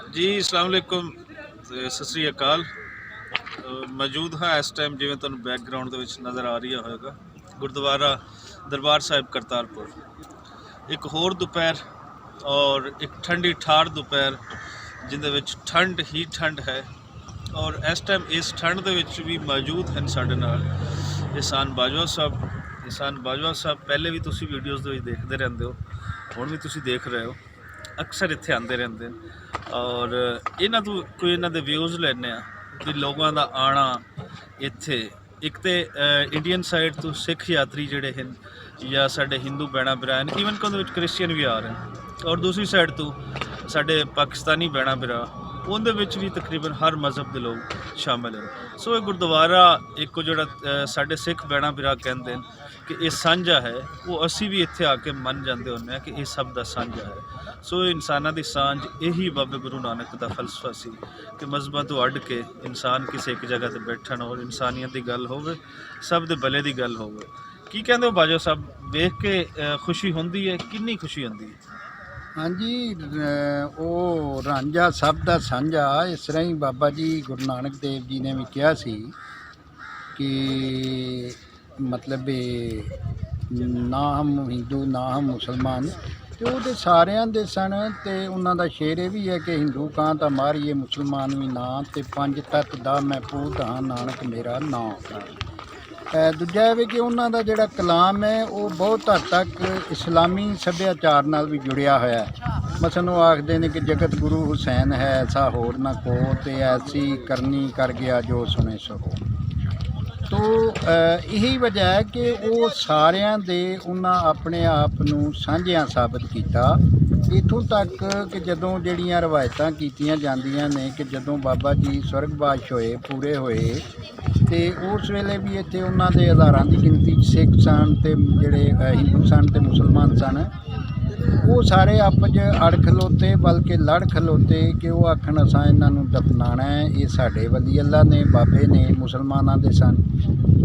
जी अस्सलाम वालेकुम सत श्री अकाल। मौजूद हाँ इस टाइम जिवें तुहानूं बैकग्राउंड दे विच नज़र आ रही होएगा गुरुद्वारा दरबार साहिब करतारपुर। एक होर दोपहर और एक ठंडी ठार दोपहर जिंदे विच ठंड ही ठंड है और इस टाइम इस ठंड दे विच भी मौजूद हैं साडे नाल एहसान बाजवा साहब। एहसान बाजवा साहब पहले भी तुसीं वीडियोज़ दे विच देखदे रहिंदे हो, हुण भी तुसीं देख रहे हो, अक्सर इत्थे आंदे रहिंदे और इन्हां तों कोई इन्हां दे व्यूज़ लैने आ कि लोगों का आना इत्थे। एक तो इंडियन साइड तो सिख यात्री जिहड़े हैं या साडे हिंदू भैणां भरा हैं, ईवन कि उहदे विच क्रिश्चियन भी आ रहे हैं, और दूसरी साइड तो साडे पाकिस्तानी भैणां भरा उहदे विच भी तकरीबन हर मज़हब के लोग शामिल हैं। सो ये गुरुद्वारा एक जिहड़ा साडे सिख भैणां भरा कहंदे ने कि ये सांझा है, वो असी भी इत्थे आके मन जाते होंगे कि ये सब का सांझा है। सो इंसाना की सांझ यही बाबे गुरु नानक का फलसफा सी कि मजहबां तो अड़ के इंसान किसी एक जगह पर बैठन और इंसानियत की गल होवे, सब दे भले की गल होवे। की कहते हो बाजवा साहब, वेख के खुशी होंदी है, कितनी खुशी होंदी है? हाँ जी, वो रांझा सब का सांझा। इस तरह ही बाबा जी गुरु नानक देव जी ने भी कहा सी कि मतलब ना हम हिंदू ना हम मुसलमान, तो वो सारिਆਂ ਦੇ ਸਨ। ਤੇ ਉਹਨਾਂ ਦਾ ਸ਼ੇਰ ਇਹ ਵੀ ਹੈ ਕਿ ਹਿੰਦੂ ਕਾਂ ਤਾਂ ਮਾਰੀਏ ਮੁਸਲਮਾਨ ਵੀ ਨਾ, ਤੇ ਪੰਜ ਤੱਤ ਦਾ ਮੈਂ ਪੂਤ ਹਾਂ ਨਾਨਕ ਮੇਰਾ ਨਾਂ। ਦੂਜਾ ਇਹ ਵੀ ਕਿ ਉਹਨਾਂ ਦਾ ਜਿਹੜਾ ਕਲਾਮ ਹੈ ਉਹ ਬਹੁਤ ਹੱਦ ਤੱਕ ਇਸਲਾਮੀ ਸੱਭਿਆਚਾਰ ਨਾਲ ਵੀ ਜੁੜਿਆ ਹੋਇਆ ਹੈ। ਮਸਲਨ ਉਹ ਆਖਦੇ ਨੇ ਕਿ ਜਗਤ ਗੁਰੂ ਹੁਸੈਨ ਹੈ ਐਸਾ ਹੋਰ ਨਾ ਕੋ, ਤੇ ਐਸੀ ਕਰਨੀ ਕਰ ਗਿਆ ਜੋ ਸੁਣੇ ਸੋ। ਤੋ ਇਹੀ ਵਜ੍ਹਾ ਹੈ ਕਿ ਉਹ ਸਾਰਿਆਂ ਦੇ ਉਹਨਾਂ ਆਪਣੇ ਆਪ ਨੂੰ ਸਾਂਝਿਆਂ ਸਾਬਤ ਕੀਤਾ। ਇੱਥੋਂ ਤੱਕ ਕਿ ਜਦੋਂ ਜਿਹੜੀਆਂ ਰਵਾਇਤਾਂ ਕੀਤੀਆਂ ਜਾਂਦੀਆਂ ਨੇ ਕਿ ਜਦੋਂ ਬਾਬਾ ਜੀ ਸਵਰਗਵਾਸ ਹੋਏ, ਪੂਰੇ ਹੋਏ, ਤੇ ਉਸ ਵੇਲੇ ਵੀ ਇੱਥੇ ਉਹਨਾਂ ਦੇ ਹਜ਼ਾਰਾਂ ਦੀ ਗਿਣਤੀ 'ਚ ਸਿੱਖ ਸਨ ਤੇ ਜਿਹੜੇ ਹਿੰਦੂ ਸਨ ਤੇ ਮੁਸਲਮਾਨ ਸਨ। ਉਹ ਸਾਰੇ ਆਪਸ 'ਚ ਅੜ ਖਲੋਤੇ, ਬਲਕਿ ਲੜ ਖਲੋਤੇ ਕਿ ਉਹ ਆਖਣ ਅਸਾਂ ਇਹਨਾਂ ਨੂੰ ਦਫਨਾਉਣਾ ਹੈ, ਇਹ ਸਾਡੇ ਵਲੀ ਅੱਲਾ ਨੇ, ਬਾਬੇ ਨੇ, ਮੁਸਲਮਾਨਾਂ ਦੇ ਸਨ,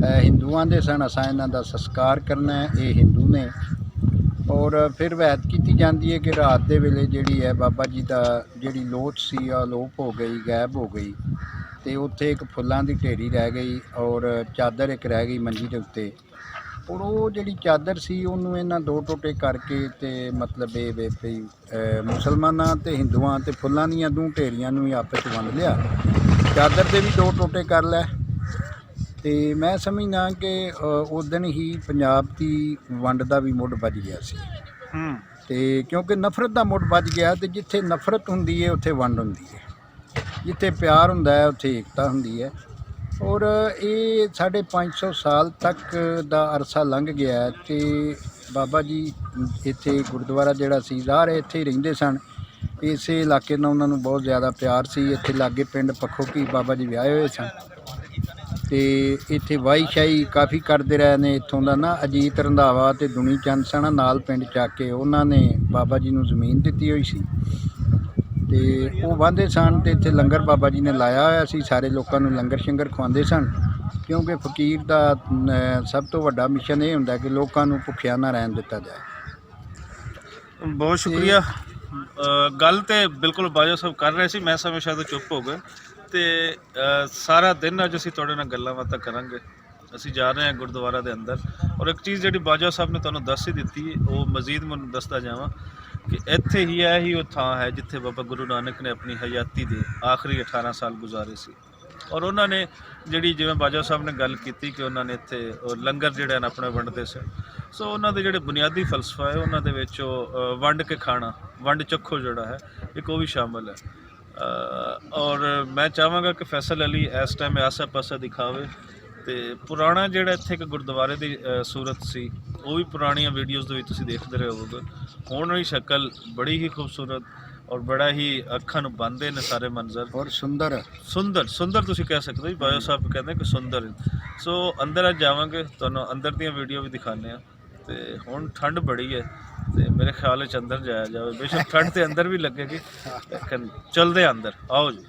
ਹਿੰਦੂਆਂ ਦੇ ਸਨ, ਅਸਾਂ ਇਹਨਾਂ ਦਾ ਸੰਸਕਾਰ ਕਰਨਾ ਹੈ, ਇਹ ਹਿੰਦੂ ਨੇ। ਔਰ ਫਿਰ ਰਵਾਇਤ ਕੀਤੀ ਜਾਂਦੀ ਹੈ ਕਿ ਰਾਤ ਦੇ ਵੇਲੇ ਜਿਹੜੀ ਹੈ ਬਾਬਾ ਜੀ ਦਾ ਜਿਹੜੀ ਲੋਥ ਸੀ ਉਹ ਅਲੋਪ ਹੋ ਗਈ, ਗਾਇਬ ਹੋ ਗਈ, ਤੇ ਉੱਥੇ ਇੱਕ ਫੁੱਲਾਂ ਦੀ ਢੇਰੀ ਰਹਿ ਗਈ ਔਰ ਚਾਦਰ ਇੱਕ ਰਹਿ ਗਈ ਮੰਜੀ ਦੇ ਉੱਤੇ। ਔਰ ਉਹ ਜਿਹੜੀ ਚਾਦਰ ਸੀ ਉਹਨੂੰ ਇਹਨਾਂ ਦੋ ਟੋਟੇ ਕਰਕੇ ਤੇ ਮਤਲਬ ਇਹ ਵੀ ਮੁਸਲਮਾਨਾਂ ਤੇ ਹਿੰਦੂਆਂ ਤੇ ਫੁੱਲਾਂ ਦੀਆਂ ਦੋ ਢੇਰੀਆਂ ਨੂੰ ਹੀ ਆਪਸ 'ਚ ਵੰਡ ਲਿਆ, ਚਾਦਰ ਦੇ ਵੀ ਦੋ ਟੋਟੇ ਕਰ ਲੈ। ਤੇ ਮੈਂ ਸਮਝਦਾ ਕਿ ਉਸ ਦਿਨ ਹੀ ਪੰਜਾਬ ਦੀ ਵੰਡ ਦਾ ਵੀ ਮੁੱਢ ਵੱਜ ਗਿਆ ਸੀ। ਤੇ ਕਿਉਂਕਿ ਨਫ਼ਰਤ ਦਾ ਮੁੱਢ ਵੱਜ ਗਿਆ, ਤੇ ਜਿੱਥੇ ਨਫ਼ਰਤ ਹੁੰਦੀ ਹੈ ਉੱਥੇ ਵੰਡ ਹੁੰਦੀ ਹੈ, ਜਿੱਥੇ ਪਿਆਰ ਹੁੰਦਾ ਹੈ ਉੱਥੇ ਏਕਤਾ ਹੁੰਦੀ ਹੈ। ਔਰ ਇਹ 550 ਸਾਲ ਤੱਕ ਦਾ ਅਰਸਾ ਲੰਘ ਗਿਆ ਤੇ ਬਾਬਾ ਜੀ ਇੱਥੇ ਗੁਰਦੁਆਰਾ ਜਿਹੜਾ ਸੀ ਜ਼ਾਹਰ ਇੱਥੇ ਹੀ ਰਹਿੰਦੇ ਸਨ। ਇਸੇ ਇਲਾਕੇ ਨਾਲ ਉਹਨਾਂ ਨੂੰ ਬਹੁਤ ਜ਼ਿਆਦਾ ਪਿਆਰ ਸੀ। ਇੱਥੇ ਲਾਗੇ ਪਿੰਡ ਪੱਖੋ ਕੀ ਬਾਬਾ ਜੀ ਵਿਆਹੇ ਹੋਏ ਸਨ ਤੇ ਇੱਥੇ ਵਾਹੀ ਸ਼ਾਹੀ ਕਾਫੀ ਕਰਦੇ ਰਹੇ ਨੇ। ਇੱਥੋਂ ਦਾ ਨਾ ਅਜੀਤ ਰੰਧਾਵਾ ਤੇ ਦੁਨੀ ਚੰਦ ਸਨ ਨਾਲ ਪਿੰਡ ਚੱਕ ਕੇ ਉਹਨਾਂ ਨੇ ਬਾਬਾ ਜੀ ਨੂੰ ਜ਼ਮੀਨ ਦਿੱਤੀ ਹੋਈ ਸੀ ਤੇ ਉਹ ਵਾਂਦੇ ਸਨ। ਤੇ ਇੱਥੇ ਲੰਗਰ ਬਾਬਾ ਜੀ ਨੇ ਲਾਇਆ ਹੋਇਆ ਸੀ, ਸਾਰੇ ਲੋਕਾਂ ਨੂੰ ਲੰਗਰ ਸ਼ੰਗਰ ਖਵਾਉਂਦੇ ਸਨ, ਕਿਉਂਕਿ ਫਕੀਰ ਦਾ ਸਭ ਤੋਂ ਵੱਡਾ ਮਿਸ਼ਨ ਇਹ ਹੁੰਦਾ ਕਿ ਲੋਕਾਂ ਨੂੰ ਭੁੱਖਿਆ ਨਾ ਰਹਿਣ ਦਿੱਤਾ ਜਾਏ। बहुत शुक्रिया। गल तो बिल्कुल बाजवा साहब कर रहे थे, मैं समय शायद चुप हो गए। तो सारा दिन अज असीं तुहाडे नाल गल्लां बातां करांगे। असीं जा रहे हैं गुरुद्वारा के अंदर और एक चीज़ जिहड़ी बाजवा साहब ने तुहानूं दस ही दित्ती वो मजीद मैं दसदा जावां कि इत्थे ही है ही वो थां है जिथे बाबा गुरु नानक ने अपनी हयाती के आखिरी 18 साल गुजारे सी। और उन्होंने जिहड़ी जिवें बाजवा साहब ने गल की कि उन्होंने इत्थे लंगर जिहड़े ने अपने वंडदे सी। सो उन्होंने जिहड़े बुनियादी फलसफा है उन्होंने विच वंड के खाना, वंड चखो जिहड़ा है एक वो भी शामिल है। और मैं चाहांगा कि फैसल अली इस टाइम आसे पासे दिखावे तो पुराना जिहड़ा इत्थे एक गुरुद्वारे की सूरत सी वो भी पुरानियां वीडियोज़ दे विच तुसीं देखदे रहे होवोगे। हुण भी शक्ल बड़ी ही खूबसूरत और बड़ा ही अखां नूं भांदे ने सारे मंजर और सुंदर सुंदर सुंदर तुसीं कह सकते हो। बाजवा साहब कहते हैं कि सुंदर। सो अंदर अज जावांगे, तुहानूं अंदर दीयां वीडियो भी दिखाने आ। ते हुण ठंड बड़ी है तो मेरे ख्याल च अंदर जाया जाए, बेशक ठंड तो अंदर भी लगेगी लेकिन चलते अंदर आओ जी।